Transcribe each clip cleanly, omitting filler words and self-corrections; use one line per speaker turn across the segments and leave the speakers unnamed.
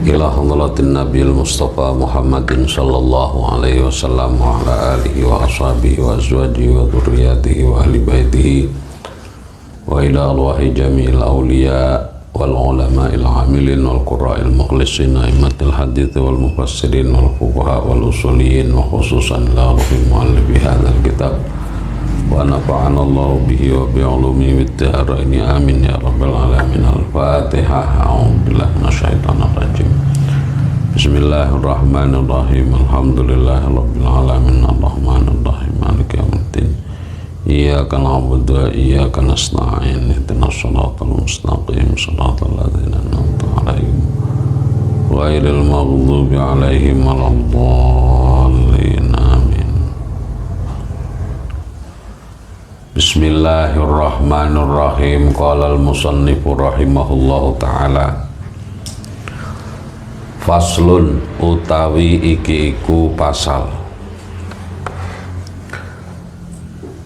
ila hadratin Nabil Mustafa Muhammadin sallallahu alaihi wasallam wa ala alihi wa ashabihi wa azwajihi wa dhurriyyatihi wa ahli baitihi wa ila arwahi jami'il awliya wal ulama'il amilin wal qurra'il mukhlisin a'immatil hadits wal mufassirin wal fuqaha wal usuliyin wa khususan la ruhi mu'allifi hadzal kitab wa nafa'ana Allah bihi wa bi'ulumi wid-dharaini amin ya rabbal alamin. Al-Fatihah. A'udzubillahi minasyaitonir rajim. Bismillahirrahmanirrahim. Alhamdulillahi rabbil alamin. Arrahmanir rahim. Maliki yaumiddin. Iyyaka na'budu wa iyyaka nasta'in. Ihdinas shiratal mustaqim. Shiratal ladzina an'amta 'alaihim ghairil maghdubi 'alaihim waladdallin. Amin. Bismillahirrahmanirrahim. Qala al-musannifu rahimahullahu ta'ala, faslun utawi iki iku pasal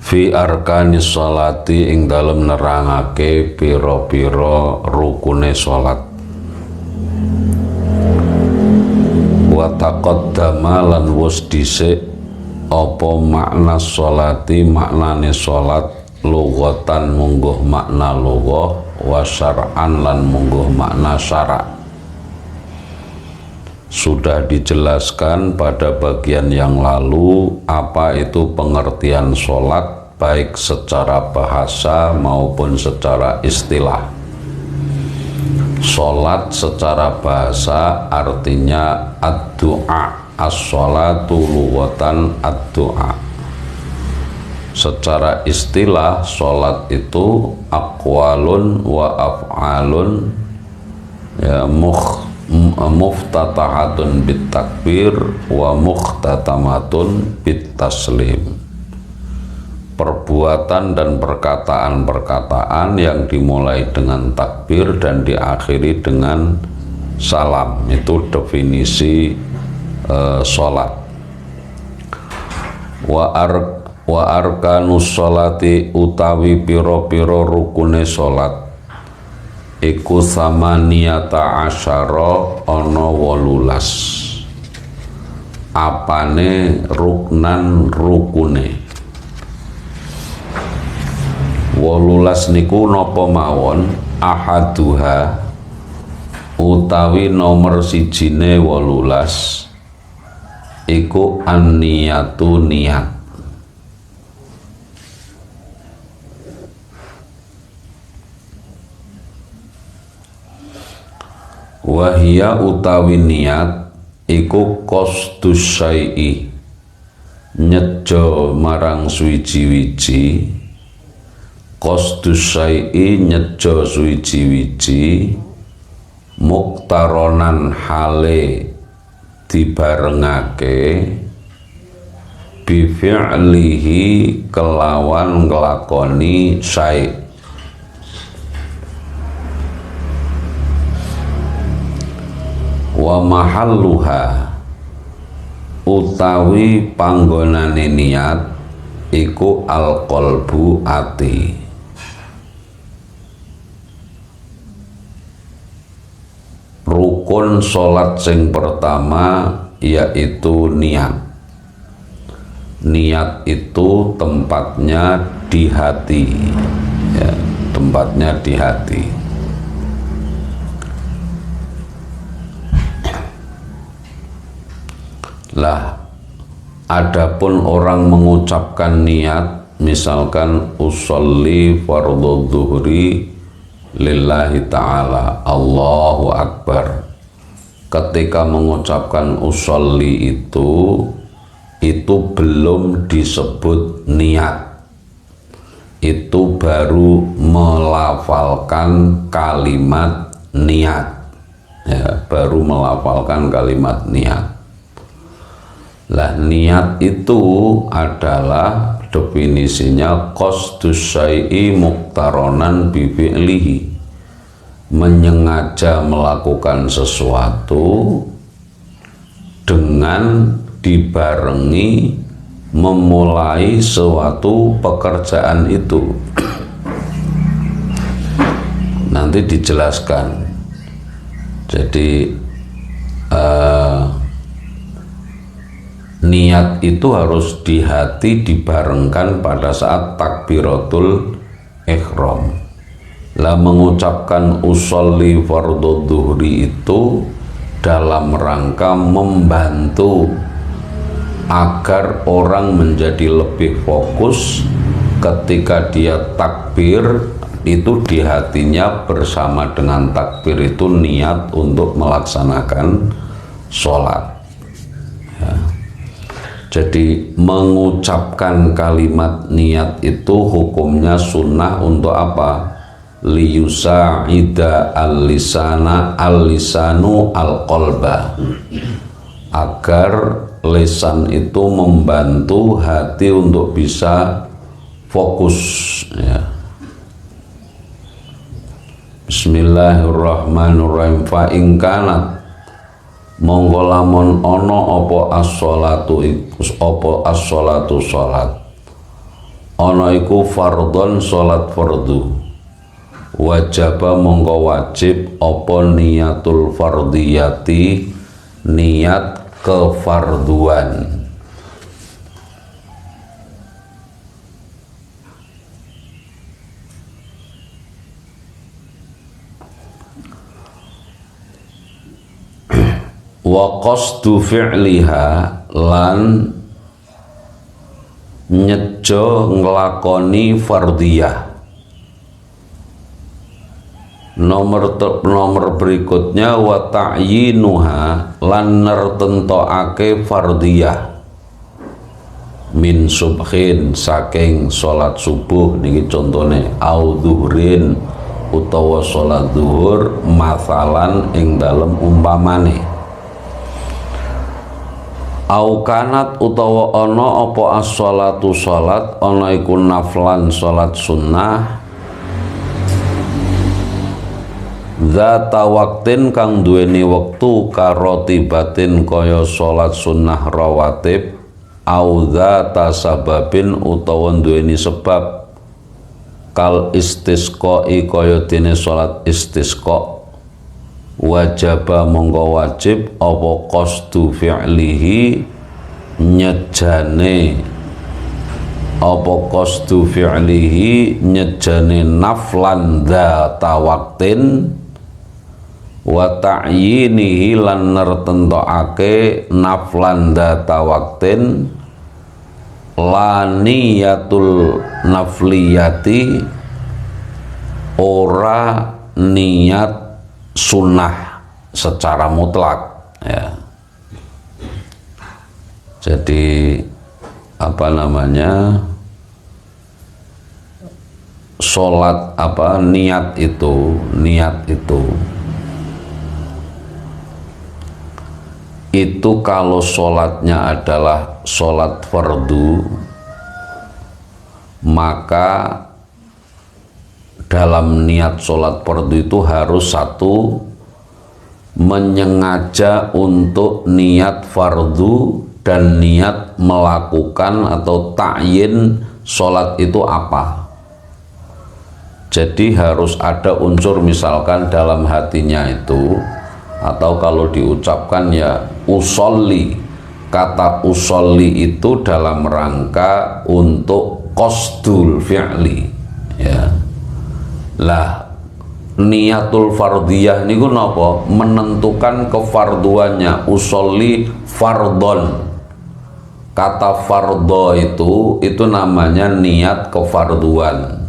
fi arkanis sholati ing dalem nerangake pira-pira rukune salat. Wa taqaddama lan wis dhisik apa makna sholati maknane sholat lughatan mungguh makna lughah wa syar'an lan mungguh makna syara'. Sudah dijelaskan pada bagian yang lalu apa itu pengertian sholat baik secara bahasa maupun secara istilah. Sholat secara bahasa artinya ad-du'a, as-sholatu lughatan ad-du'a. Secara istilah sholat itu aqwalun wa af'alun ya muftatahatun bit takbir wa mukhtatamatun bit taslim. Perbuatan dan perkataan-perkataan yang dimulai dengan takbir dan diakhiri dengan salam. Itu definisi sholat. Wa arkanus sholati utawi piro-piro rukune sholat iku samaniyata asyara ana 18. Apane ruknan rukune 18 niku napa mawon? Ahaduha utawi nomor sijine 18 iku an-niyatu niat. Wahia utawi niat iku qasdus syai'i nyejo marang suwiji-wiji, qasdus syai'i nyejo suwiji-wiji, muktaronan hale dibarengake bi fi'lihi kelawan nglakoni syai'. Wa mahalluha utawi panggonane niat iku al-qalbu ati. Rukun salat sing pertama yaitu niat. Niat itu tempatnya di hati ya, tempatnya di hati. Lah, adapun orang mengucapkan niat, misalkan usolli fardhu dhuhri lillahi ta'ala, Allahu Akbar. Ketika mengucapkan usolli itu belum disebut niat. Itu baru melafalkan kalimat niat. Ya, baru melafalkan kalimat niat. Lah, niat itu adalah definisinya qasdus syai'i muktaronan bi fi'lihi, menyengaja melakukan sesuatu dengan dibarengi memulai suatu pekerjaan itu. Nanti dijelaskan. Jadi niat itu harus di hati dibarengkan pada saat takbiratul ihram. Lah mengucapkan usolli fardhu dhuhri itu dalam rangka membantu agar orang menjadi lebih fokus ketika dia takbir itu di hatinya bersama dengan takbir itu niat untuk melaksanakan sholat ya. Jadi mengucapkan kalimat niat itu hukumnya sunnah untuk apa? Liyusa'ida al-lisanu al-qalba, agar lisan itu membantu hati untuk bisa fokus ya. Bismillahirrahmanirrahim. Fa in kanat monggo lamun ana apa as-sholatu salat ana iku fardhon salat fardhu wajaba monggo wajib apa niatul fardhiyati niat kefarduan. Wa qasdu fi'liha lan nyejo nglakoni fardhiyah. Nomor berikutnya wa ta'yinuha lan nertentokake fardhiyah min subhin saking salat subuh niki contone au zuhrin utawa salat zuhur masalan ing dalem umpamane au kanat utawa ana apa as-sholatu salat ana iku naflan salat sunnah zata waktin kang duweni wektu karotibatin kaya salat sunnah rawatib au zata sababin utawa duweni sebab kal istisqai kaya dene salat istisqa wajaba monggo wajib apa qasdu fi'lihi nyejane apa qasdu fi'lihi nyejane naflan dzata waqtin wa ta'yinihi lan nertentokake naflan dzata waqtin la niyatul nafliyati ora niat sunnah secara mutlak ya. Jadi apa namanya sholat apa niat itu kalau sholatnya adalah sholat fardu maka dalam niat sholat fardu itu harus satu menyengaja untuk niat fardu dan niat melakukan atau ta'yin sholat itu apa. Jadi harus ada unsur misalkan dalam hatinya itu atau kalau diucapkan ya usolli. Kata usolli itu dalam rangka untuk qasdul fi'li ya. Lah niatul fardhiyah niku napa? Menentukan kefarduannya. Usolli fardhon. Kata fardho itu namanya niat kefarduan.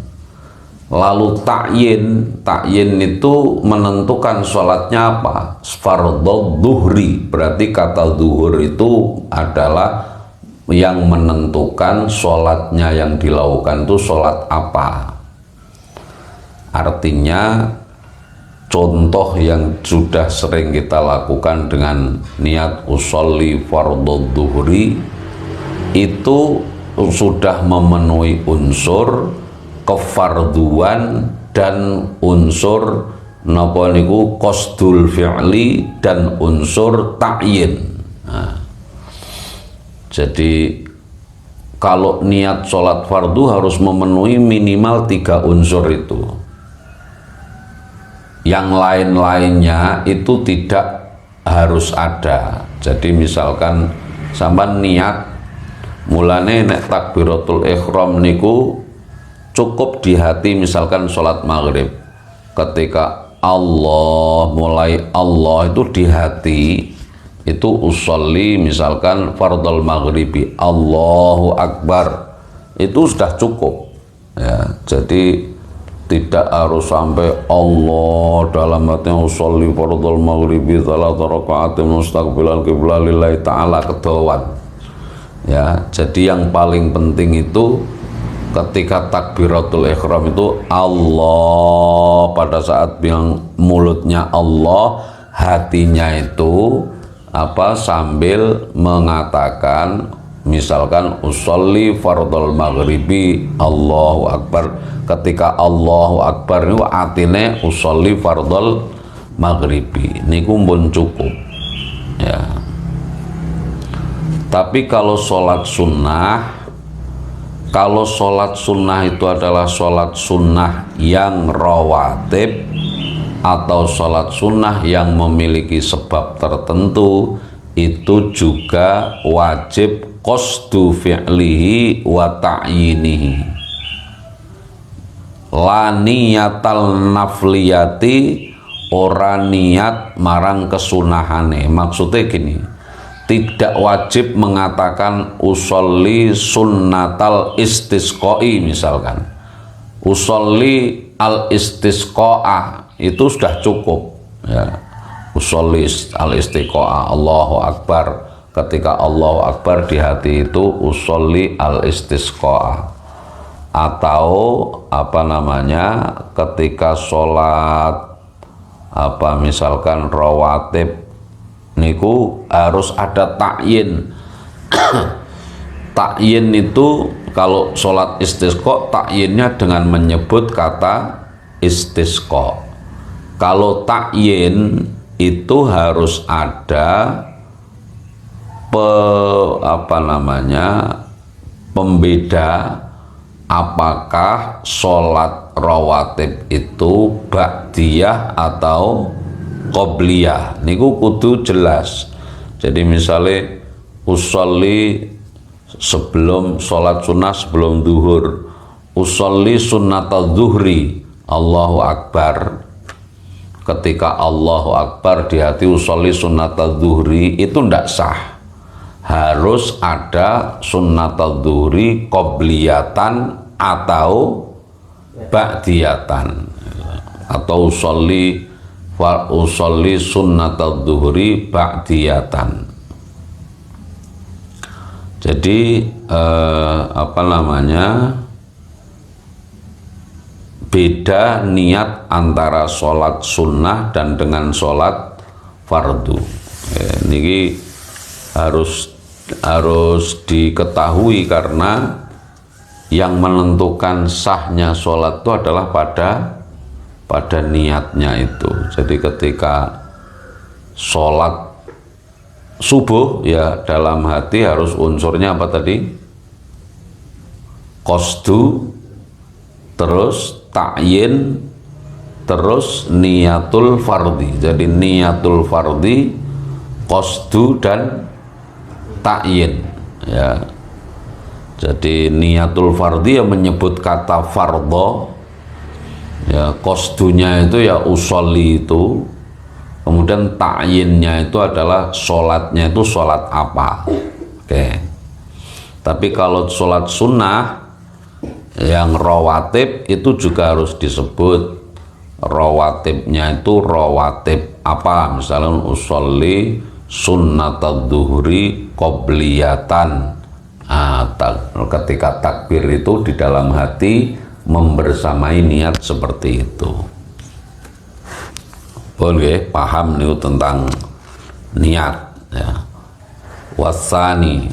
Lalu ta'yin itu menentukan sholatnya apa? Fardhu dhuhri. Berarti kata zuhur itu adalah yang menentukan sholatnya yang dilakukan itu sholat apa. Artinya contoh yang sudah sering kita lakukan dengan niat usolli fardhu dhuhri itu sudah memenuhi unsur kefarduan dan unsur napa niku qasdul fi'li dan unsur ta'yin. Nah, jadi kalau niat sholat fardu harus memenuhi minimal 3 unsur itu. Yang lain-lainnya itu tidak harus ada. Jadi misalkan sampean niat mulane nek takbiratul ihram niku cukup di hati, misalkan sholat maghrib ketika Allah, mulai Allah itu di hati, itu usolli misalkan fardal maghribi Allahu Akbar, itu sudah cukup ya. Jadi tidak harus sampai Allah dalam hatinya usolli fardal maghribi salata raka'atin mustaqbilal qiblah lillahi ta'ala kedawan ya. Jadi yang paling penting itu ketika takbiratul ihram itu Allah, pada saat bilang mulutnya Allah, hatinya itu apa, sambil mengatakan misalkan usolli fardhol maghribi Allahu Akbar. Ketika Allahu Akbar itu artinya usolli fardhol maghribi niku pun cukup ya. Tapi kalau sholat sunnah, kalau sholat sunnah itu adalah sholat sunnah yang rawatib atau sholat sunnah yang memiliki sebab tertentu, itu juga wajib qasdu fi'lihi wa ta'yinihi. La niyatal nafliyati, ora niat marang kesunahane. Maksudnya gini, tidak wajib mengatakan usolli sunnatal istisqoi, misalkan usolli al istisqo'ah, itu sudah cukup ya. Usolli al istisqo'ah Allahu Akbar, ketika Allahu Akbar di hati itu usolli al istisqo'ah. Atau apa namanya, ketika sholat apa misalkan rawatib niku harus ada ta'yin. Ta'yin itu kalau sholat istisqa, ta'yinnya dengan menyebut kata istisqa. Kalau ta'yin itu harus ada pembeda apakah sholat rawatib itu ba'diyah atau qobliyah, niku kudu jelas. Jadi misalnya usolli sebelum sholat sunnah, sebelum duhur, usolli sunnatal zuhri Allahu Akbar, ketika Allahu Akbar di hati usolli sunnatal zuhri, itu ndak sah. Harus ada sunnatal zuhri qobliyatan atau ba'diyatan, atau usolli sunnatal zuhri ba'diyatan. Jadi beda niat antara sholat sunnah dan dengan sholat fardu. Ini harus diketahui, karena yang menentukan sahnya sholat itu adalah pada niatnya itu. Jadi ketika sholat subuh ya, dalam hati harus unsurnya apa tadi? Qasdu, terus ta'yin, terus niyatul fardhi. Jadi niyatul fardhi, qasdu dan ta'yin ya. Jadi niyatul fardhi yang menyebut kata fardho ya, qasdunya itu ya usolli itu, kemudian ta'yinnya itu adalah sholatnya itu sholat apa. Oke. Tapi kalau sholat sunnah yang rawatib itu juga harus disebut rawatibnya itu rawatib apa. Misalnya usolli sunnatal zuhri qobliyatan. Ketika takbir itu di dalam hati membersamai niat seperti itu. Boleh paham nih tentang niat ya. Wasani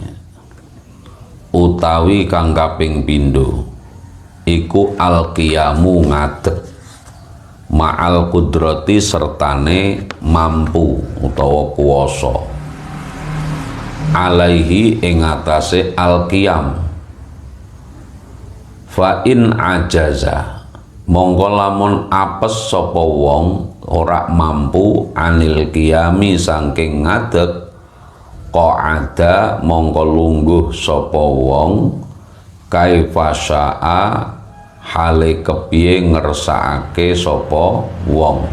utawi kang kaping pindho iku al-qiyamu ngadeg ma'al kudrati sertane mampu utawa kuwasa, alaihi ing atase al-qiyam. Fa in ajaza, mongko lamun apes sapa wong ora mampu anil qiyami saking ngadeg qa'ada mongko lungguh sapa wong kaifa syaa hale kepiye ngersakake sapa wong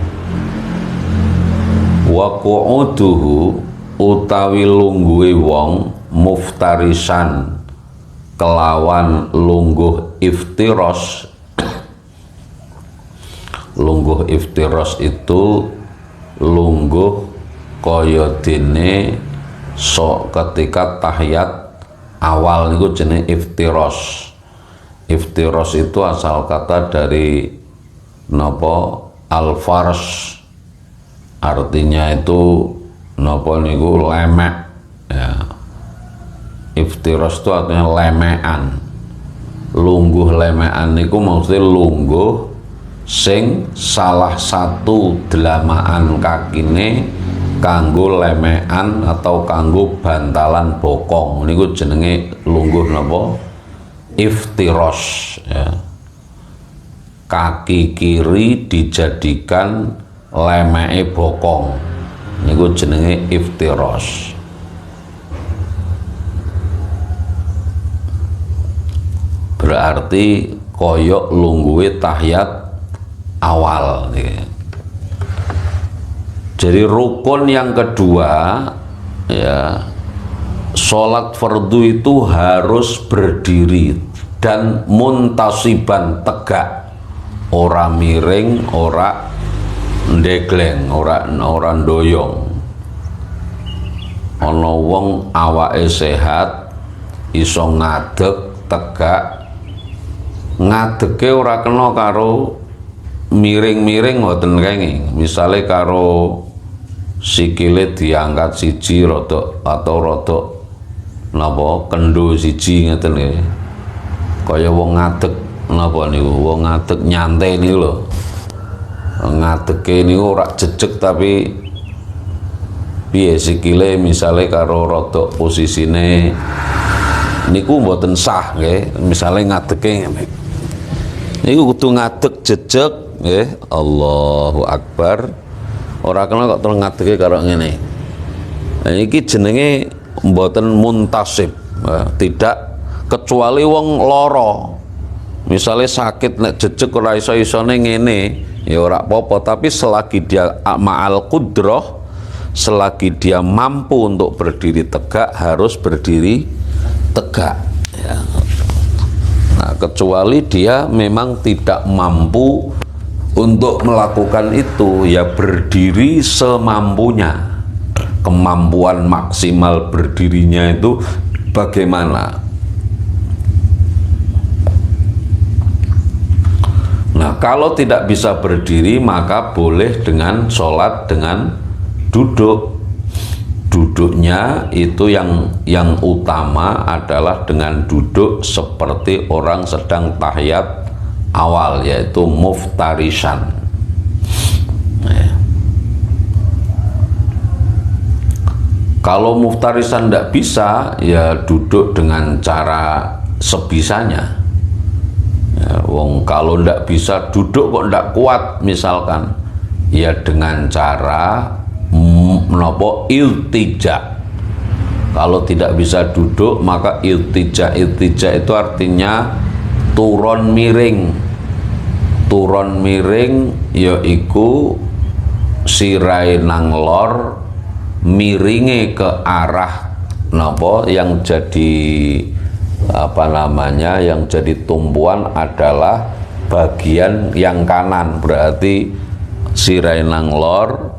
wa qu'uduhu utawi lungguhe wong muftarisan kelawan lungguh iftiros. Lungguh iftiros itu lungguh kaya dene ketika tahiyat awal niku jenenge iftiros. Iftiros itu asal kata dari napa al-fars, artinya itu napa niku lemek ya. Iftiros itu artinya lemekan. Lungguh lemekan niku maksudnya lungguh sing salah satu delamaan kakine kanggo lemekan atau kanggo bantalan bokong niku jenenge lungguh napa iftiros ya. Kaki kiri dijadikan lemeke bokong niku jenenge iftiros. Berarti koyok lungguhe tahiyat awal nih. Jadi rukun yang kedua ya, sholat fardu itu harus berdiri dan muntasiban tegak, ora miring, ora ndegleng, ora ndoyong. Ana wong awake sehat iso ngadeg tegak, ngadege ora kena karo miring-miring mboten kenging. Misale karo sikile diangkat siji rodok atau rodok napa kendo siji ngeten nggih. Kaya wong ngadeg napa niku, wong ngadeg nyantai niku lho. Ngadege niku ora jejeg tapi piye sikile misale karo rodok posisine niku mboten sah nggih. Misale ngadege ngene. Niku kudu ngadeg jejeg nggih, Allahu Akbar. Ora kena kok terus ngadege karo ngene. Nah iki jenenge mboten muntasib, tidak kecuali wong lara. Misale sakit nek jejeg ora iso-isone ngene, ya ora apa-apa, tapi selagi dia ma'al qudrah, selagi dia mampu untuk berdiri tegak harus berdiri tegak ya. Nah, kecuali dia memang tidak mampu untuk melakukan itu, ya berdiri semampunya. Kemampuan maksimal berdirinya itu bagaimana? Nah, kalau tidak bisa berdiri maka boleh dengan sholat dengan duduk. Duduknya itu yang utama adalah dengan duduk seperti orang sedang tahiyat awal, yaitu muftarisan. Kalau muftarisan tidak bisa, ya duduk dengan cara sebisanya ya. Wong kalau tidak bisa duduk kok tidak kuat misalkan, ya dengan cara menapa iltija. Kalau tidak bisa duduk maka iltija. Iltija itu artinya turun miring. Turun miring yaiku sirai nang lor, miringe ke arah napa yang jadi apa namanya, yang jadi tumpuan adalah bagian yang kanan. Berarti sirai nang lor,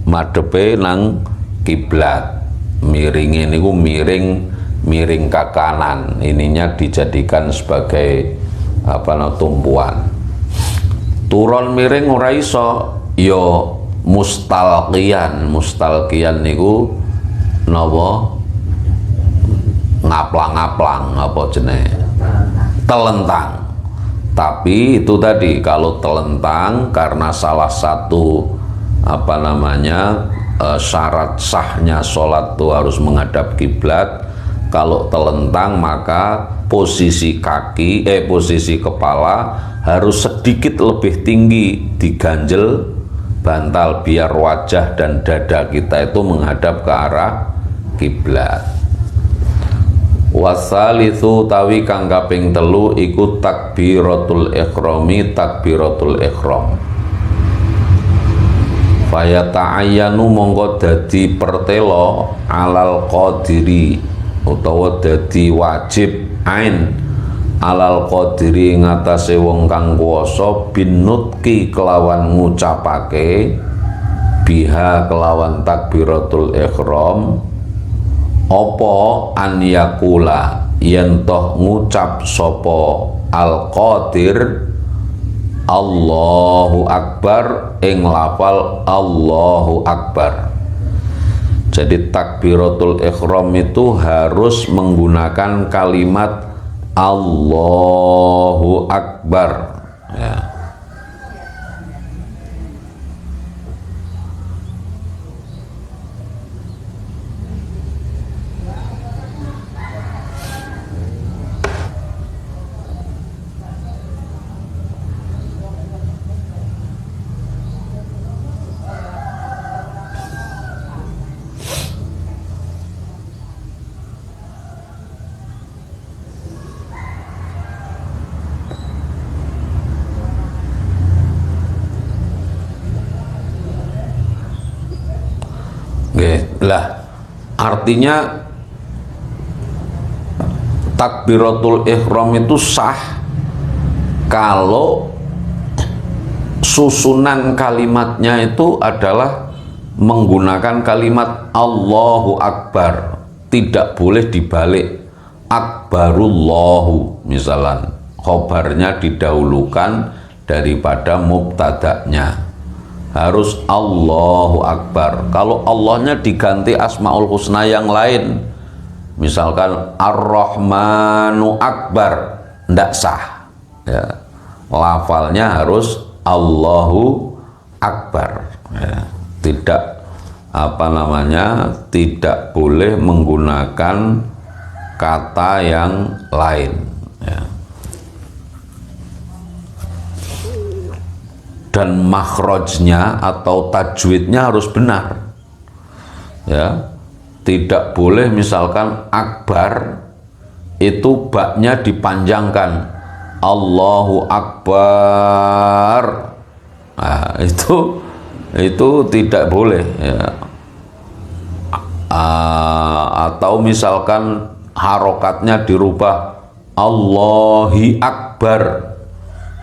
madepe nang kiblat. Miringe niku miring ke kanan. Ininya dijadikan sebagai apa namanya tumpuan. Turun miring ora iso, yo mustalqiyan. Mustalqiyan niku napa? Ngaplang-ngaplang apa jenenge? Telentang. Tapi itu tadi, kalau telentang karena salah satu apa namanya syarat sahnya sholat itu harus menghadap kiblat. Kalau telentang maka posisi kaki posisi kepala harus sedikit lebih tinggi diganjel bantal biar wajah dan dada kita itu menghadap ke arah kiblat. Wasalitsu tawi kang kaping telu iku takbiratul ikhrami, takbiratul ikhram. Faya ta'ayyanu mongko dadi pertelo alal qadiri utawa dadi wajib ain alal qadiri ngatasé wong kang kuwasa binutki kelawan ngucapake biha kelawan takbiratul ihram apa an yakula yen toh ngucap sapa al qadir Allahu Akbar ing lafal Allahu Akbar. Jadi takbiratul ihram itu harus menggunakan kalimat Allahu Akbar ya. Lah artinya takbiratul ihram itu sah kalau susunan kalimatnya itu adalah menggunakan kalimat Allahu Akbar, tidak boleh dibalik Akbarullahu misalnya khobarnya didahulukan daripada mubtada'nya, harus Allahu Akbar. Kalau Allahnya diganti Asmaul Husna yang lain, misalkan Ar-Rahmanu Akbar, ndak sah ya. Lafalnya harus Allahu Akbar ya. Tidak tidak boleh menggunakan kata yang lain ya. Dan makhrajnya atau tajwidnya harus benar ya. Tidak boleh misalkan akbar itu baknya dipanjangkan Allahu Akbar, nah, itu tidak boleh ya. Atau misalkan harokatnya dirubah Allahi Akbar,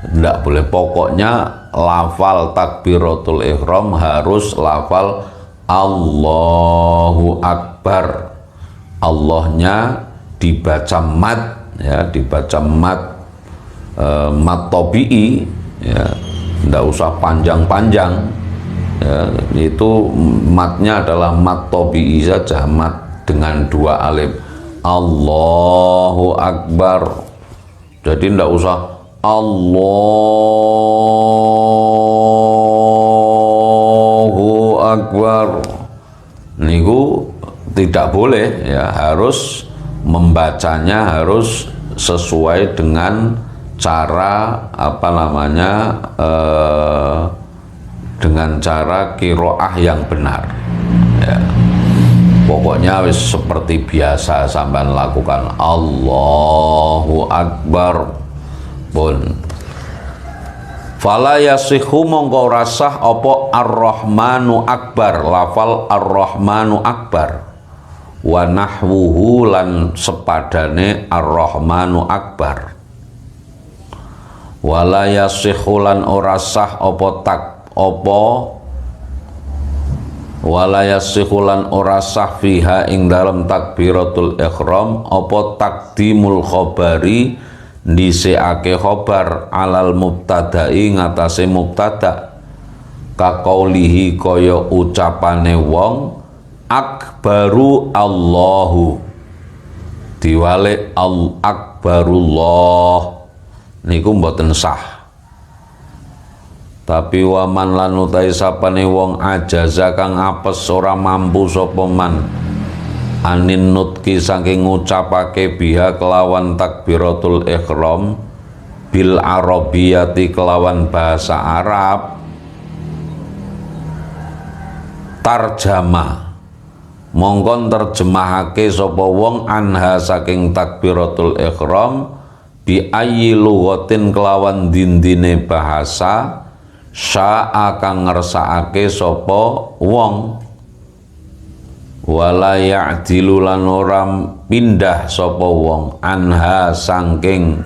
tidak boleh. Pokoknya lafal takbiratul ihram harus lafal Allahu Akbar. Allahnya dibaca mat ya, dibaca mat tabi'i ya, tidak usah panjang-panjang ya. Itu matnya adalah mat tabi'i saja, mat dengan dua alif, Allahu Akbar. Jadi tidak usah Allahu Akbar, niku tidak boleh ya. Harus membacanya harus sesuai dengan cara dengan cara qiraah yang benar ya. Pokoknya seperti biasa sampai lakukan Allahu Akbar pun. Fala yasihu mongko rasah apa Ar-Rahmanu Akbar, lafal Ar-Rahmanu Akbar, wa nahwuhu lan sepadane Ar-Rahmanu Akbar. Wala yasihu lan ora sah wala yasihu lan ora sah fiha ing dalam takbiratul ihram apa takdimul khabari, dhisikake khobar alal mubtada'i ngatasé mubtada, kaqaulihi kaya ucapane wong akbaru Allahu, diwalik al akbarullah niku mboten sah. Tapi waman lan utahe sapane wong ajaza kang apes ora mampu sapa man anin nutki saking ngucapake biha kelawan takbiratul ihram bil arabiyati kelawan bahasa Arab, tarjama mongkon terjemahake sapa wong anha saking takbiratul ihram bi ayyi lughatin kelawan dindine bahasa syaa kang ngersakake sapa wong, wala ya'dilu lan ora pindah sapa wong anha saking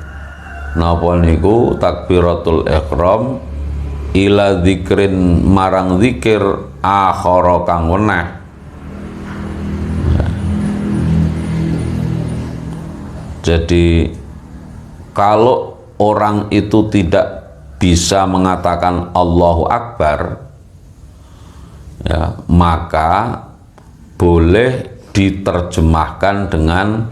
napa niku takbiratul ihram ila dzikrin marang zikir akhara kang weneh. Jadi kalau orang itu tidak bisa mengatakan Allahu Akbar, ya, maka boleh diterjemahkan dengan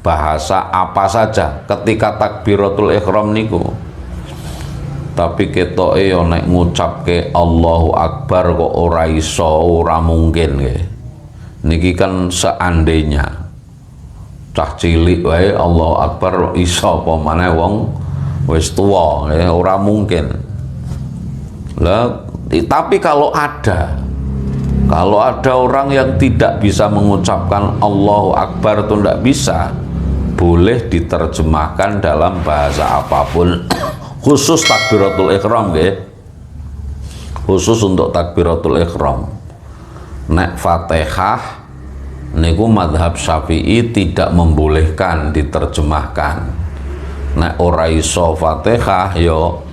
bahasa apa saja ketika takbiratul ihram niku. Tapi ketoke yo nek ngucapke Allahu Akbar kok ora iso, ora mungkin nggih. Niki kan seandainya cah cilik wae Allahu Akbar iso apa maneh wong wis tuwa, ya, ora mungkin. Lah, tapi kalau ada orang yang tidak bisa mengucapkan Allahu Akbar itu tidak bisa, boleh diterjemahkan dalam bahasa apapun. Khusus takbiratul ihram nggih. Khusus untuk takbiratul ihram. Nek Fatihah niku mazhab Syafi'i tidak membolehkan diterjemahkan. Nek ora iso Fatihah yo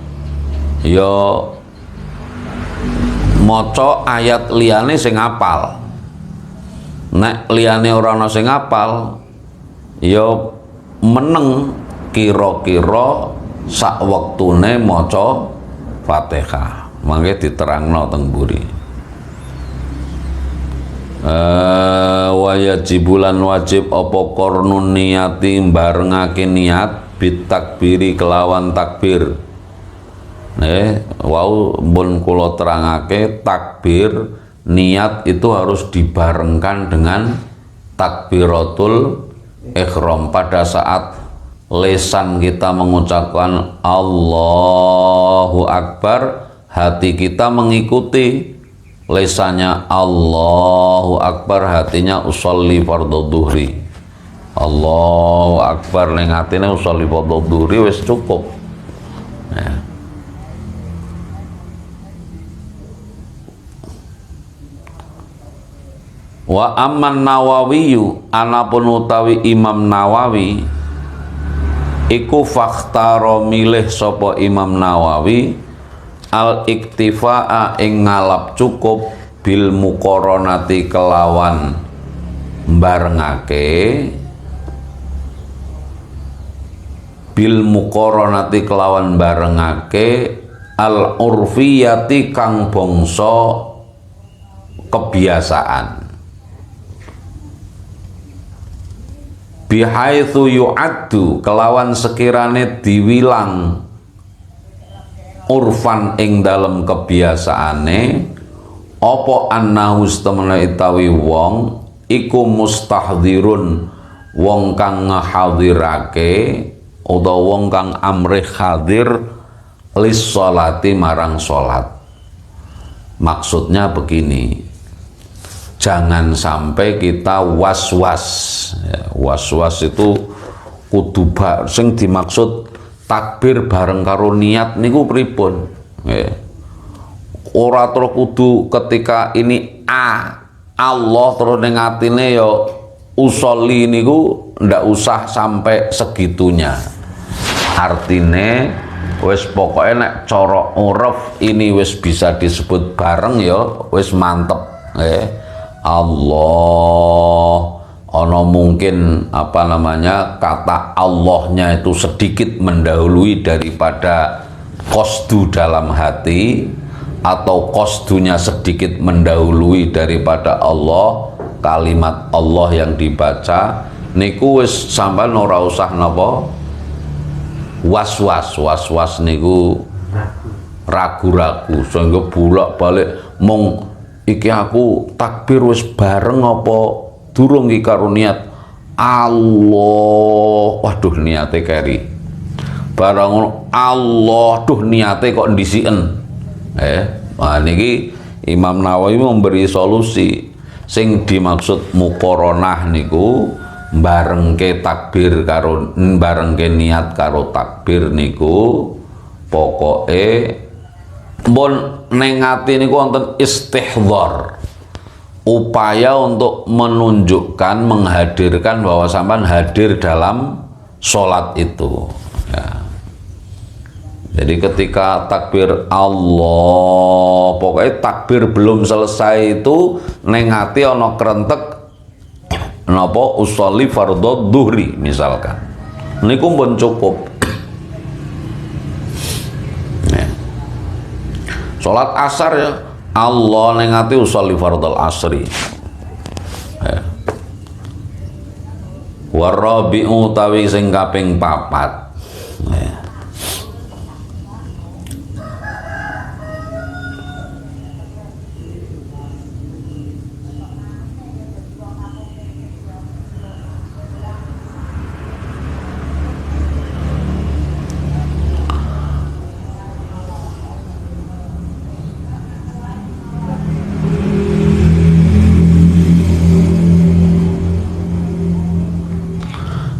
maca ayat liyane sing apal. Nek liyane ora ana sing apal yo meneng kira-kira sak wektune maca Fatihah. Mangke diterangno teng mburi. Wajibulan wajib apa kornun niyati barengake niat bitakbiri kelawan takbir. Wau pun kula terangake takbir niat itu harus dibarengkan dengan takbiratul ihram. Pada saat lesan kita mengucapkan Allahu Akbar, hati kita mengikuti lesannya Allahu Akbar, hatinya usolli fardhu dhuhri. Allahu Akbar ning atine usolli fardhu dhuhri wis cukup. Ya. Wa amman Nawawiyu anapun utawi Imam Nawawi iku fakhtaro milih sapa Imam Nawawi al iktifaa ing ngalap cukup bil muqaranati kelawan barengake bil muqaranati kelawan barengake al urfiyati kang bangsa kebiasaan bihaitsu yu'addu kelawan sekirane diwilang urfan ing dalem kebiasaane apa annahu istamana itawi wong iku mustahdzirun wong kang ngahadirake utawa wong kang amrih hadir lis sholati marang salat. Maksudnya begini, jangan sampai kita was-was. Ya, was-was itu kudu sing dimaksud takbir bareng karo niat niku pripun? Ya. Ora terus kudu ketika ini Allah terus ning atine ya usolli niku ndak usah sampai segitunya. Artine wis pokoke nek cara uruf ini wis bisa disebut bareng ya wis mantep. Allah ono mungkin kata Allahnya itu sedikit mendahului daripada qasdu dalam hati, atau qasdunya sedikit mendahului daripada Allah, kalimat Allah yang dibaca niku wis sampean ora usah napa was-was niku ragu-ragu sehingga bolak-balik mung iki aku takbir wis bareng apa durung iki karo niat Allah, waduh niate keri. Barang Allah duh niate kok ndisiken. Nah niki Imam Nawawi memberi solusi. Sing dimaksud muqaranah niku barengke takbir karo barengke niat karo takbir niku pokoke mbon ning ati niku wonten istihdhar. Upaya untuk menunjukkan, menghadirkan bahwa sampean hadir dalam sholat itu. Ya. Jadi ketika takbir Allah, pokoknya takbir belum selesai itu neng ati ana krentek napa usolli fardhu dhuhri misalkan. Niku pun cukup. Ya. Salat asar ya Allah neng ati usolli fardhu asri. Ya. Warabi'u tawi sing kaping 4. Ya.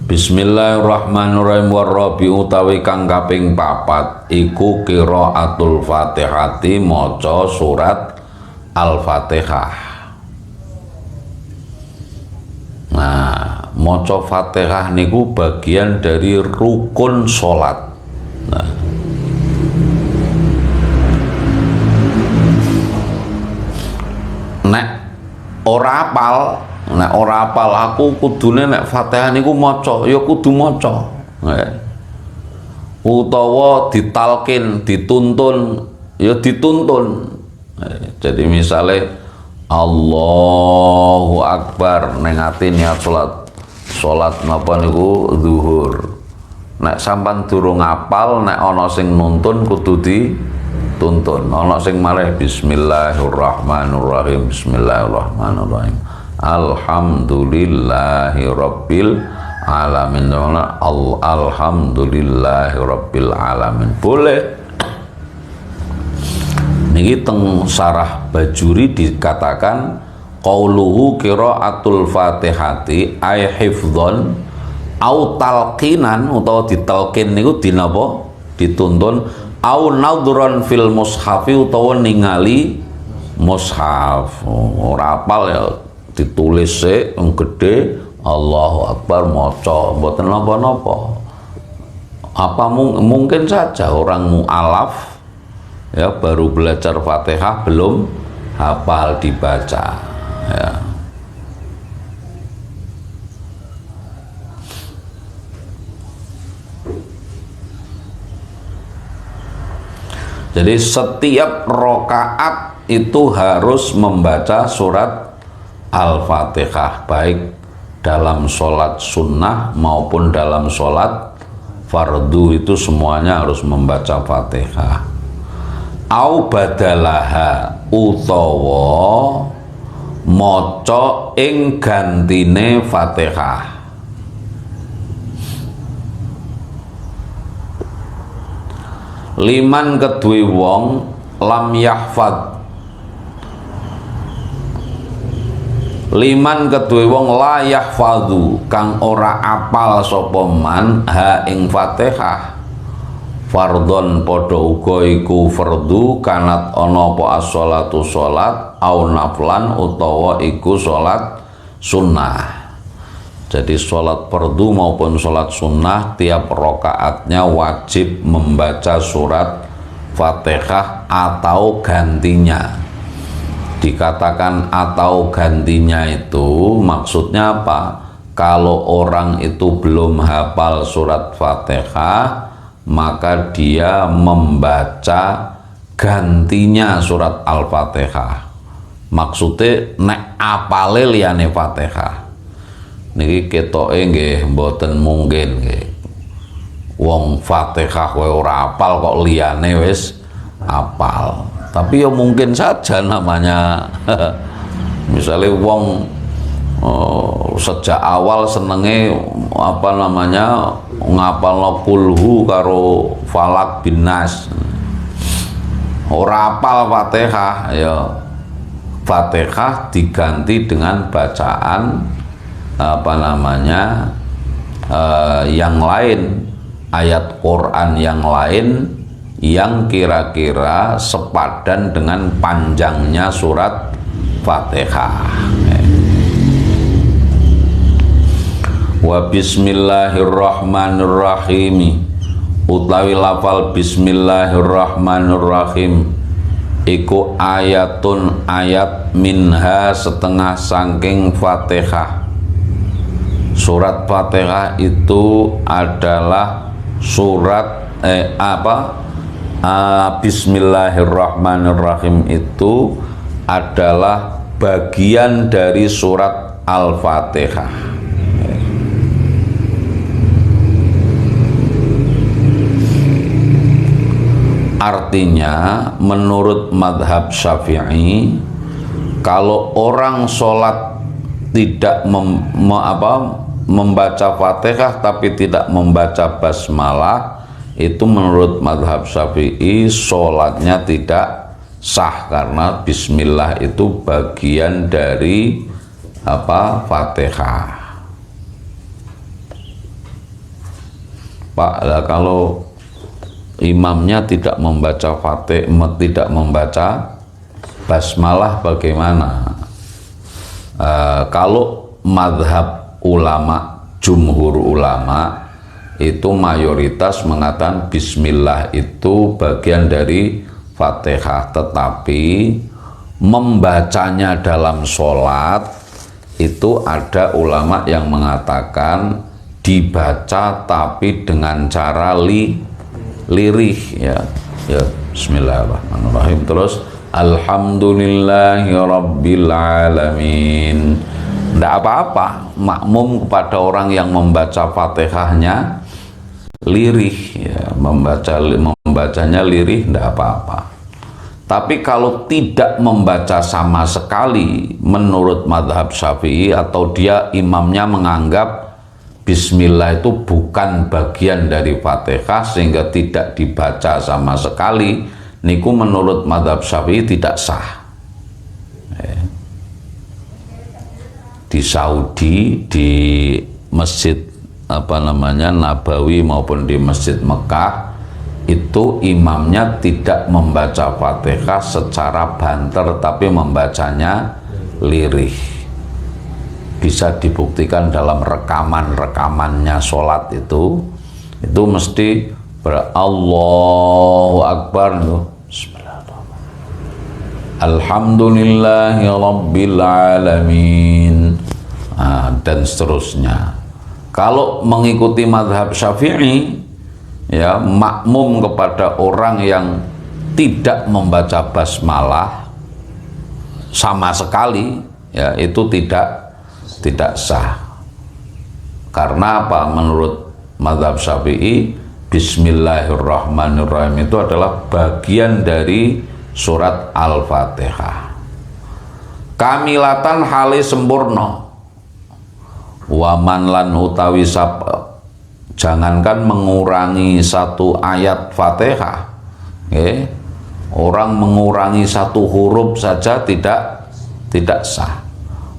Bismillahirrahmanirrahim. Warabi'u utawi kang kaping 4 iku qiraatul Fatihati, maca surat Al-Fatihah. Nah, maca Fatihah niku bagian dari rukun salat. Nah, nek ora apal aku kudune nek Fatihah niku maca ya kudu maca. Utawa ditalkin, dituntun ya dituntun. Jadi misalnya Allahu Akbar neng ati niat salat napa niku zuhur. Nek sampean durung apal, nek ana sing nuntun kudu dituntun. Ana sing malih Bismillahirrahmanirrahim. Bismillahirrahmanirrahim. Alhamdulillahi Rabbil Alamin. Alhamdulillahi Rabbil Alamin. Boleh. Niki teng Sarah Bajuri dikatakan qauluhu qiraatul Fatihati ay hifdzon au talqinan, utawa ditalkin niku dinapa dituntun, au nadhron fil mushafi, utawa ningali mushaf. Ora apal ya ditulis yang gede Allahu Akbar maca, mboten napa-napa. Apa mungkin saja orang mu'alaf ya baru belajar Fatihah belum hafal dibaca ya. Jadi setiap rokaat itu harus membaca surat Al-Fatihah, baik dalam sholat sunnah maupun dalam sholat fardu, itu semuanya harus membaca Fatihah. Au badalaha, utawa maca ing gantine Fatihah. Liman kedue wong lam yahfad, liman kedue wong la yahfadhu kang ora apal sapa man ha ing Fatihah, fardhon padha uga iku fardu, kanat ana apa as-sholatu sholat, au naflan utawa iku sholat sunnah. Jadi sholat fardu maupun sholat sunnah tiap rokaatnya wajib membaca surat Fatihah atau gantinya. Dikatakan atau gantinya itu maksudnya apa? Kalau orang itu belum hafal surat Fatihah, maka dia membaca gantinya surat Al-Fatihah. Maksudnya nek apale liyane Fatihah. Niki ketoke nggih mboten mungkin nggih. Wong Fatihah kowe ora apal kok liyane wis apal. Tapi ya mungkin saja namanya misalnya wong sejak awal senenge apa namanya
ngapalno kulhu karo falak bin nas. Ora apal Fatihah ya Fatihah diganti dengan bacaan yang lain, ayat Quran yang lain yang kira-kira sepadan dengan panjangnya surat Fatihah. Wa bismillahirrahmanirrahim, utawi lafal bismillahirrahmanirrahim iku ayatun ayat minha setengah saking Fatihah. Surat Fatihah itu adalah surat bismillahirrahmanirrahim itu adalah bagian dari surat Al-Fatihah. Artinya menurut madhab Syafi'i, kalau orang sholat tidak membaca Fatihah tapi tidak membaca basmalah, itu menurut madhab Syafi'i sholatnya tidak sah, karena bismillah itu bagian dari Fatihah. Pak, kalau imamnya tidak membaca Fatihah, tidak membaca basmalah, bagaimana? Kalau madhab ulama, jumhur ulama itu mayoritas mengatakan bismillah itu bagian dari Fatihah, tetapi membacanya dalam sholat itu ada ulama yang mengatakan dibaca tapi dengan cara lirih, ya bismillahirrahmanirrahim, terus alhamdulillahirabbil alamin. Tidak apa-apa makmum kepada orang yang membaca Fatihahnya lirih, ya, membacanya lirih, tidak apa-apa. Tapi kalau tidak membaca sama sekali menurut madhab Syafi'i, atau dia imamnya menganggap bismillah itu bukan bagian dari Fatihah sehingga tidak dibaca sama sekali, niku menurut madhab Syafi'i tidak sah. Di Saudi, di masjid Nabawi maupun di masjid Mekah, itu imamnya tidak membaca Fatihah secara banter tapi membacanya lirih. Bisa dibuktikan dalam rekamannya sholat itu mesti Allahu Akbar, alhamdulillahirabbil alamin, dan seterusnya. Kalau mengikuti madhab Syafi'i, ya, makmum kepada orang yang tidak membaca basmalah sama sekali, ya, itu tidak sah. Karena apa? Menurut madhab Syafi'i, bismillahirrahmanirrahim itu adalah bagian dari surat Al-Fatihah. Kamilatan hale sempurna. Waman lan utawi sapa, jangankan mengurangi satu ayat Fatihah, orang mengurangi satu huruf saja tidak sah.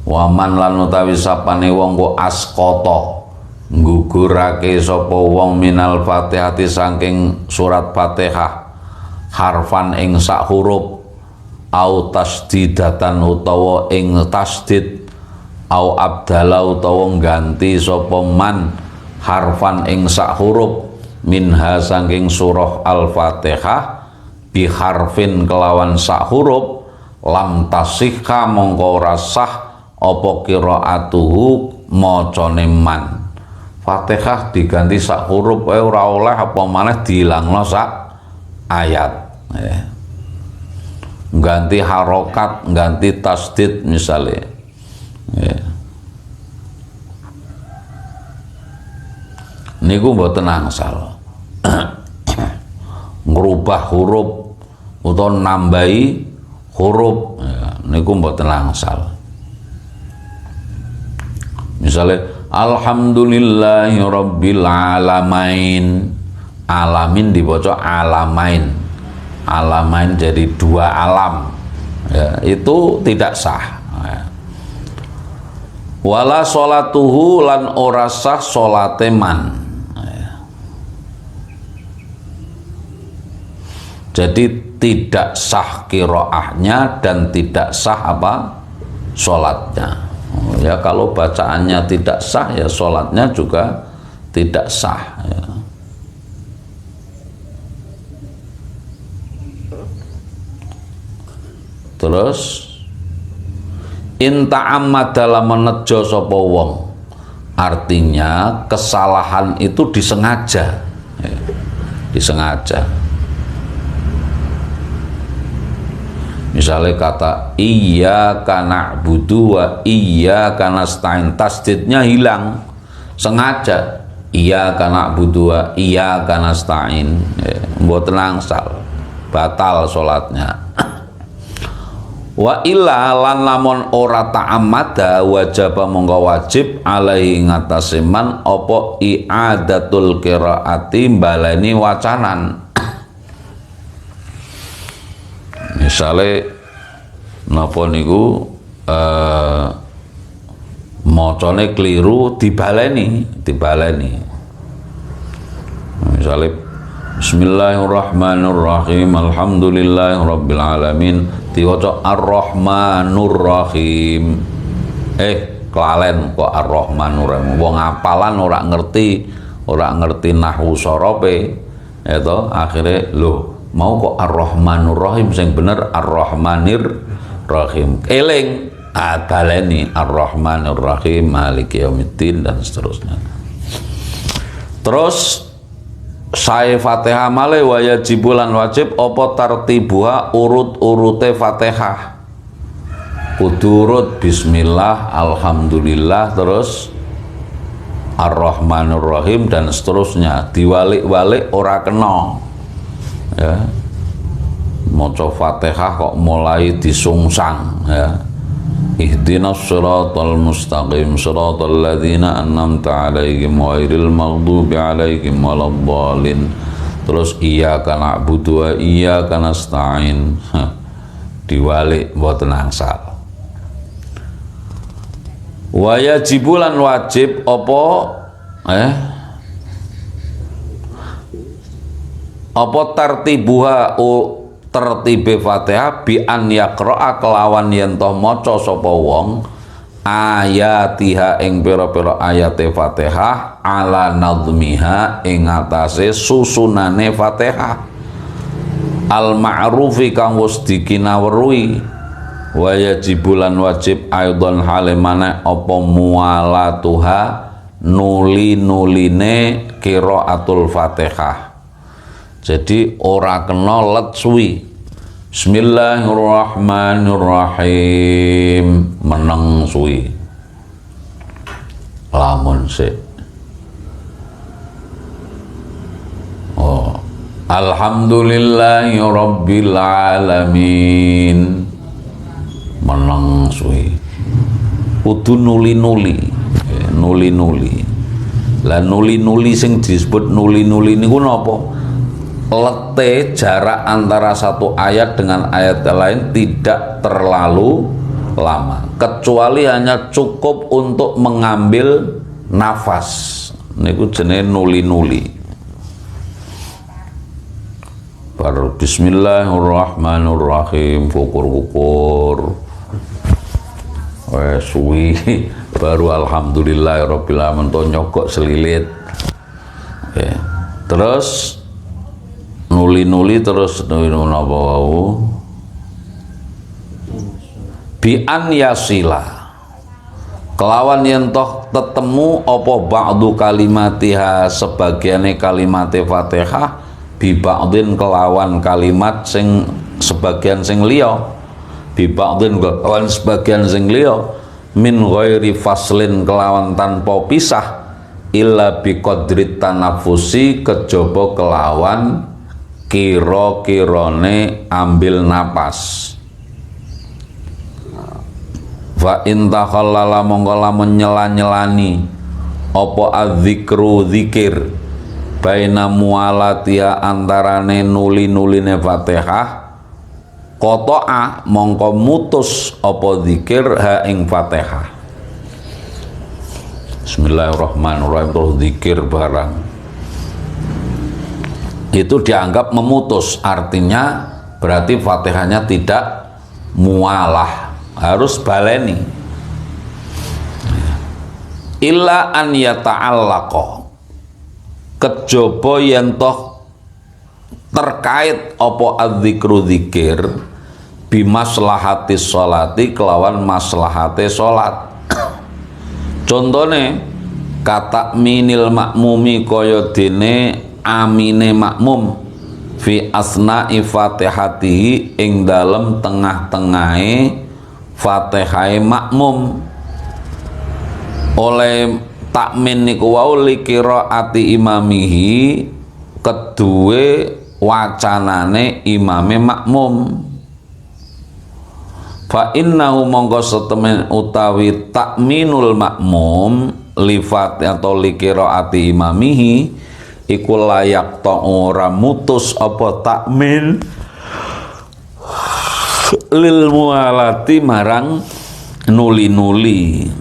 Waman lan utawi sapane wong ku askoto nggugurake sapa wong minal Fatihati saking surat Fatihah harfan ing sak huruf, au tasdidatan utawa ing tasdid, au abdala utawa ganti sapa man harfan ing sak huruf minha saking surah Al-Fatihah bi harfin kelawan sak huruf, lam tasihha mongko ora sah apa qiraatuhu macane man. Fatihah diganti sak huruf ora oleh, apa maneh diilangno sak ayat, ganti harokat, ganti tasdid misalnya, niku mboten angsal. Ngerubah huruf utawa nambahi huruf, niku mboten angsal. Misalnya alhamdulillahi rabbil alamin. Alamin dibaca alamain. Alamain jadi dua alam. Ya, itu tidak sah. Ya. Wala sholatuhu lan ora sah sholate man. Ya. Jadi tidak sah qiraahnya dan tidak sah apa? Sholatnya. Ya, kalau bacaannya tidak sah ya sholatnya juga tidak sah. Ya. Terus inta'ammad dalam menejo sapa wong, artinya kesalahan itu disengaja, ya, disengaja. Misalnya kata iyyaka na'budu wa iyyaka nasta'in, tasdidnya hilang sengaja, iyyaka na'budu wa iyyaka nasta'in, ya, mboten angsal, batal salatnya. Wa illa lan lamun ora ta'ammada wajaba mongko wajib alaihi ngatasi man apa i'adatul qiraati baleni wacanan. Misale napa niku macane keliru dibaleni. Misale bismillahirrahmanirrahim alhamdulillahirabbil alamin diwaca ar-rahmanur rahim. Kelalen kok ar-rahmanur rahim. Wong apalan ora ngerti nahwu sorope itu akhirnya loh mau kok ar-rahmanur rahim sing bener ar-rahmanir rahim. Eling baleni ar-rahmanur rahim maliki yaumiddin dan seterusnya. Terus saya Fatihah male wajibulan wajib apa tartibuha urut-urute Fatihah. Kudu urut bismillah, alhamdulillah, terus ar-rahmanur rahim dan seterusnya. Diwalik-walik ora kena. Ya. Maca Fatihah kok mulai disungsang ya. Ihdinas siratal mustaqim siratal ladzina an'amta 'alaihim ghairil maghdubi 'alaihim waladdallin. Terus iyyaka na'budu wa iyyaka nasta'in. Diwalik mboten angsal. Wa yajibulan wajib apa apa tartibuha tertibe Fatihah bi an yaqra'a kelawan yen to maca sapa wong ayatiha ing pira-pira ayate Fatihah ala nadhmiha ing atase susunane Fatihah al ma'rufi kang wis dikinawruhi. Wa yajibulan wajib aidon halimane apa mualatuha nuli-nuline qiraatul Fatihah. Jadi ora kena let suwi. Bismillahirrahmanirrahim meneng suwi. Lamun sik. Alhamdulillahi rabbil alamin meneng suwi. Kudu nuli-nuli. Nuli-nuli. Lah nuli-nuli sing disebut nuli-nuli niku napa? Lete jarak antara satu ayat dengan ayat lain tidak terlalu lama, kecuali hanya cukup untuk mengambil nafas. Niku jenenge nuli-nuli. Baru bismillahirrahmanirrahim kukur-kukur. Suwi baru alhamdulillahirabbil alamin to nyogok selilit. Terus nuli-nuli terus napa wau bi an yasila kelawan yen toh tetemu apa ba'du kalimatiha sebagiane kalimate Fatihah bi ba'din kelawan kalimat sing sebagian sing liya bi ba'din kelawan sebagian sing liya min ghairi faslin kelawan tanpa pisah illa bi qadri tanafusi kejaba kelawan kira-kirane ambil napas. Fa in takhallala mongko lamun nyela-nyelani apa adzikru zikir baina mualatia antarane nuli-nuline Fatihah qata'a mongko mutus apa zikir ha ing Fatihah. Bismillahirrahmanirrahim, terus zikir barang itu dianggap memutus, artinya berarti Fatihahnya tidak mualah, harus baleni. Illa an yata'allaqa, kejaba yen toh terkait apa adzikru zikir bimaslahati sholati kelawan maslahate sholat. Contone kata minil makmumi kaya dene amine makmum fi asna'i fatihatihi ing dalem tengah-tengahe Fatihai makmum. Oleh takmin niku wau likiraati imamihi kedue wacanane imame makmum. Fa innahu mongko setemen utawi takminul makmum lifat atau likiraati imamihi iku layak ta ora mutus apa takmin lil mualati marang nuli-nuli.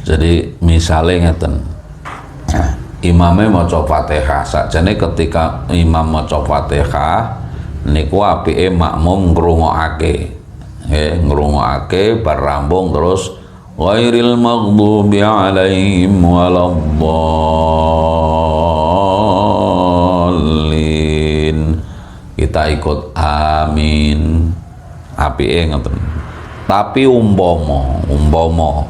Jadi misalnya ngeten, imame maca Fatihah, sakjane ketika imam maca Fatihah niku apike makmum ngrungokake, ngrungokake bar rambung terus ghairil maghdubi alaihim waladdallin, kita ikut amin, apike ngoten. Tapi umpama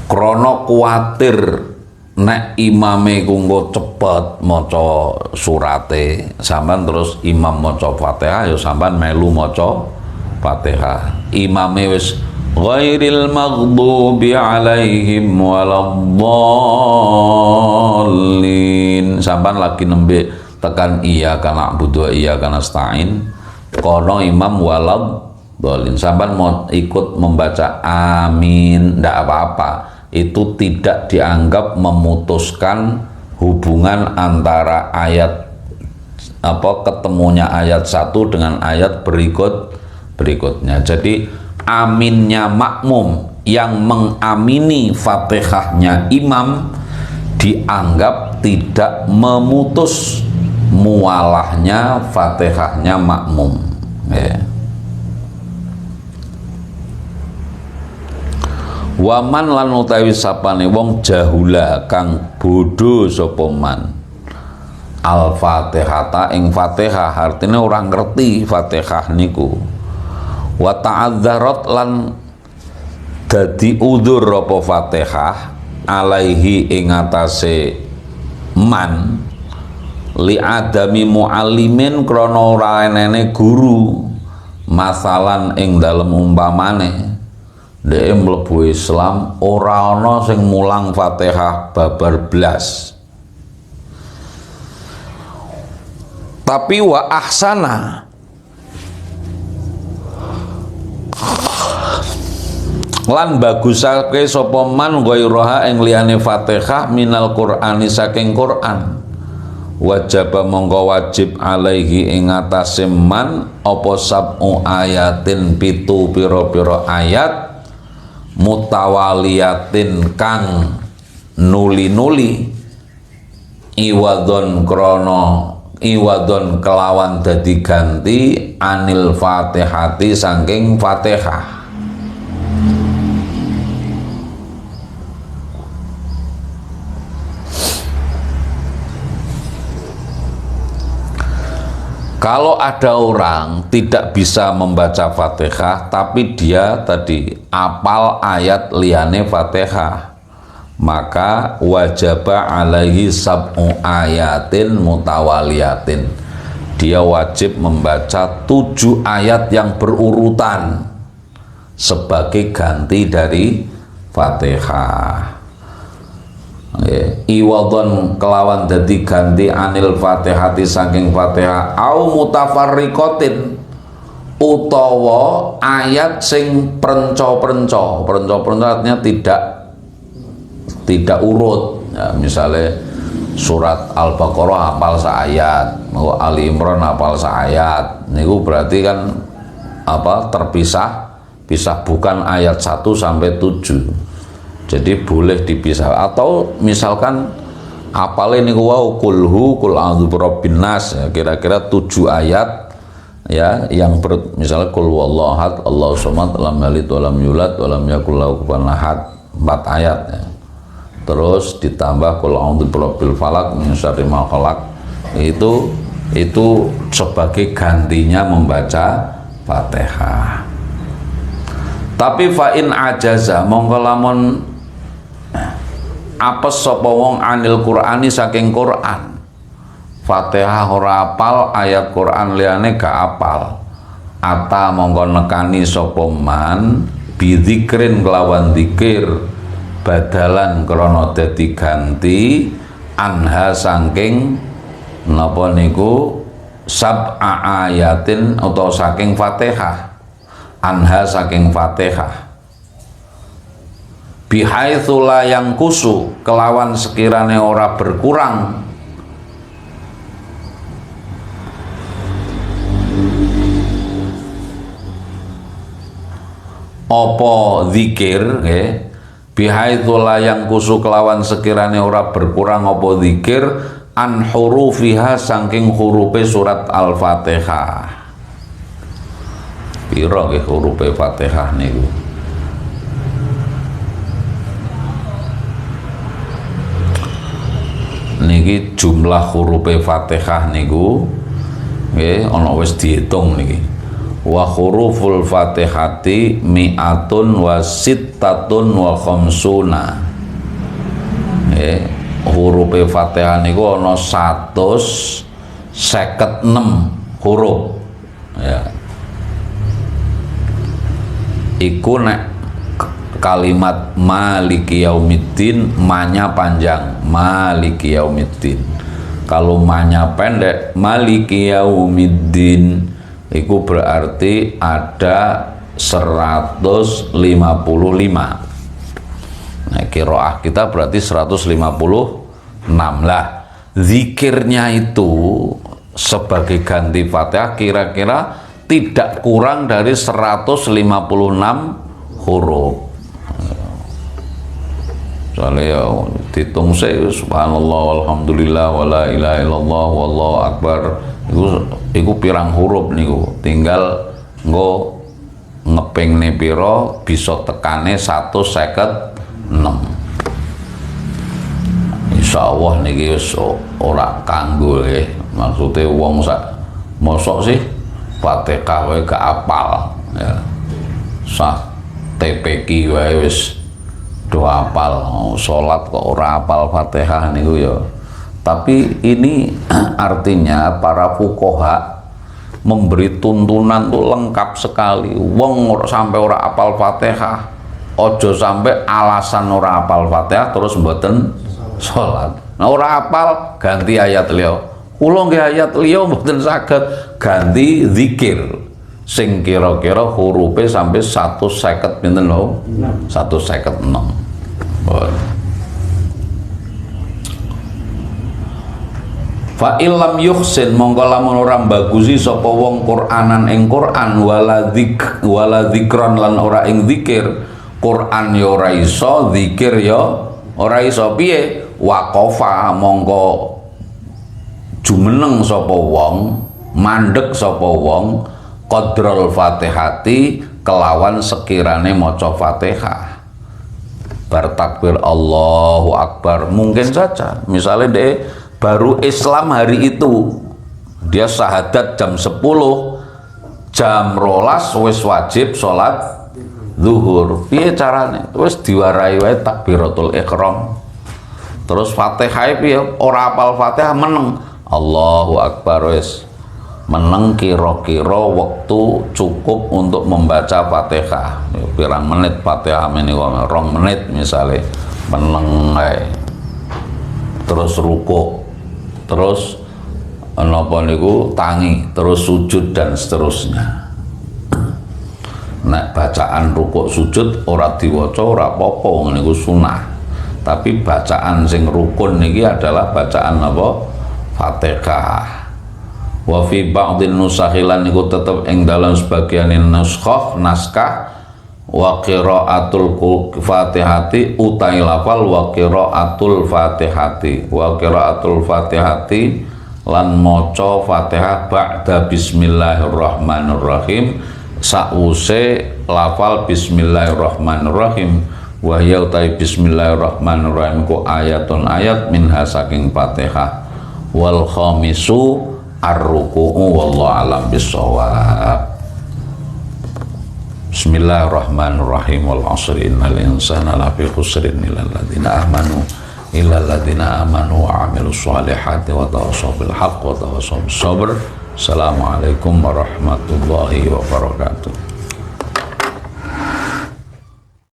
krana kuwatir nek imame kunggo cepet maca surate, sampean terus imam maca Fatihah ya sampean melu maca Fatihah. Imame wis ghairil maghdubi alaihim waladdallin, sampean lagi nembe tekan iya kana na'budu wa iya kana nasta'in, kono imam waladdallin, sampean mau ikut membaca amin, ndak apa-apa. Itu tidak dianggap memutuskan hubungan antara ayat ketemunya ayat satu dengan ayat berikutnya. Jadi aminnya makmum yang mengamini Fatihahnya imam dianggap tidak memutus mualahnya Fatihahnya makmum, ya. Waman lan utawi sapane wong jahula kang bodho sapa man al-Fatihata ing Fatihah, artine orang ngerti Fatihah niku. Wa ta'adzarat lan dadi udzur apa Fatihah alaihi ing atase man li adami muallimin krana ora enene guru, masalan ing dalem umpamane dhek mlebu Islam ora ana sing mulang Fatihah babar blas. Tapi wa ahsana lan bagusake sapa man ghairaha ing liyane Fatihah minal Qur'ani saking Qur'an, wajaba mongko wajib alaihi ing atase man apa sab'u ayatin pitu pira-pira ayat mutawaliyatin kang nuli-nuli iwadon kelawan dadi ganti anil Fatihati saking Fatihah. Kalau ada orang tidak bisa membaca Fatihah tapi dia tadi apal ayat liyane Fatihah, maka wajaba alaihi sab'u ayatin mutawaliyatin, dia wajib membaca 7 ayat yang berurutan sebagai ganti dari Fatihah. Iwadon kelawan dadi ganti anil Fatihati saking Fatihah au mutafarriqatin utawa ayat sing prenco-prenco. Prenco-prenco artinya tidak urut. Ya, misalnya surat Al-Baqarah hafal seayat, Ali Imran hafal seayat. Niku berarti kan terpisah, bukan ayat 1 sampai 7. Jadi boleh dipisah. Atau misalkan apalin niku wau kulhu kul a'udzu birabbin nas, ya, kira-kira 7 ayat ya yang misalnya kul huwallahu ahad Allahu samad lam yalid wa lam yulad wa lam yakul lahu kufuwan ahad, 4 ayat ya. Terus ditambah kul a'udzu birabbil falaq min syarri ma khalaq. Itu sebagai gantinya membaca Fatihah. Tapi fa in ajaza mongko lamun apes sapa wong anil Qur'ani saking Qur'an, Fatihah ora apal, ayat Qur'an liyane gak apal, ata mongko nekani sapa man bidzikrin kelawan zikir badalan krana dadi ganti anha saking napa niku sab'a ayatin atau saking Fatihah, anha saking Fatihah, bihaitsu la yang kusu kelawan sekirane ora berkurang apa zikir, nggih, bihaitsu la yang kusu kelawan sekirane ora berkurang apa zikir an hurufiha saking hurufe surat Al-Fatihah. Piro nggih hurufe Fatihah niku? Niki jumlah hurufe Fatihah niku nggih ana wis diitung niki. Wa huruful Fatihati mi'atun wa sittatun wa khamsuna. Nggih, hurufe Fatihah niku ana 156 huruf. Ya. Iku nek kalimat maliki yaumiddin manya panjang, maliki yaumiddin. Kalau manya pendek, maliki yaumiddin, itu berarti ada 155. Nah, qiraah kita berarti 156 lah. Zikirnya itu sebagai ganti Fatihah kira-kira tidak kurang dari 156 huruf. Soalnya ya dihitung saya subhanallah alhamdulillah wala ilaha illallah wallahu akbar, itu pirang huruf niku, tinggal nggo ngepengne piro bisa tekane 156. Insyaallah niki wis ora kanggo nggih, maksude wong sak mosok sih Fatihah wae gak apal ya. Sah TPQ wae wis do apal, salat kok ora apal Fatihah niku ya. Tapi ini artinya para fuqaha memberi tuntunan tuh lengkap sekali. Wong sampai ora apal Fatihah, ojo sampai alasan ora apal Fatihah terus mboten salat. Nah ora apal ganti ayat liya. Kula nggih ayat liya mboten saged, ganti zikir sing kira-kira hurufe sampai 150 pinten lho? 156. Fa illam yuhsin mongko lamun ora bagusi sapa wong Qur'anan ing Qur'an wala dzikran lan ora ing zikir, Qur'an ya ora iso, zikir ya ora iso, piye? Waqafa mongko jumeneng sapa wong, mandek sapa wong qadrul Fatihati kelawan sekirane maca Fatihah. Bar takbir Allahu Akbar, mungkin saja misalnya dia baru Islam hari itu, dia syahadat jam 10, jam 12 wis wajib sholat zuhur. Piye carane? Wis diwarai wae takbiratul ihram. Terus Fatihah piye? Ora apal Fatihah meneng Allahu Akbar, wis meneng kira-kira waktu cukup untuk membaca Fatihah. Pirang menit Fatihah menika 2 menit misalnya, meneng ae. Terus rukuk, terus napa niku tangi, terus sujud dan seterusnya. nek bacaan rukuk sujud ora diwaca ora apa-apa, niku sunah. Tapi bacaan sing rukun niki adalah bacaan apa? Fatihah. Wa fi ba'dhin nusakhilan niku tetep ing dalam sebagian naskah wa qiraatul Fatihati utai lafal wa qiraatul Fatihati lan maca Fatihah ba'da bismillahirrahmanirrahim sause lafal bismillahirrahmanirrahim. Wa ya utai bismillahirrahmanirrahim ku ayatun ayat minha saking Fatihah. Wal khamisu ar-ruku'u wallahu alam bisawab. Bismillahirrahmanirrahim. Wal 'asri innal insana lafi khusrin illal ladzina amanu wa 'amilus shalihati wa tawassaw bil haqqi wa tawassaw bis sabr. Assalamualaikum warahmatullahi wabarakatuh.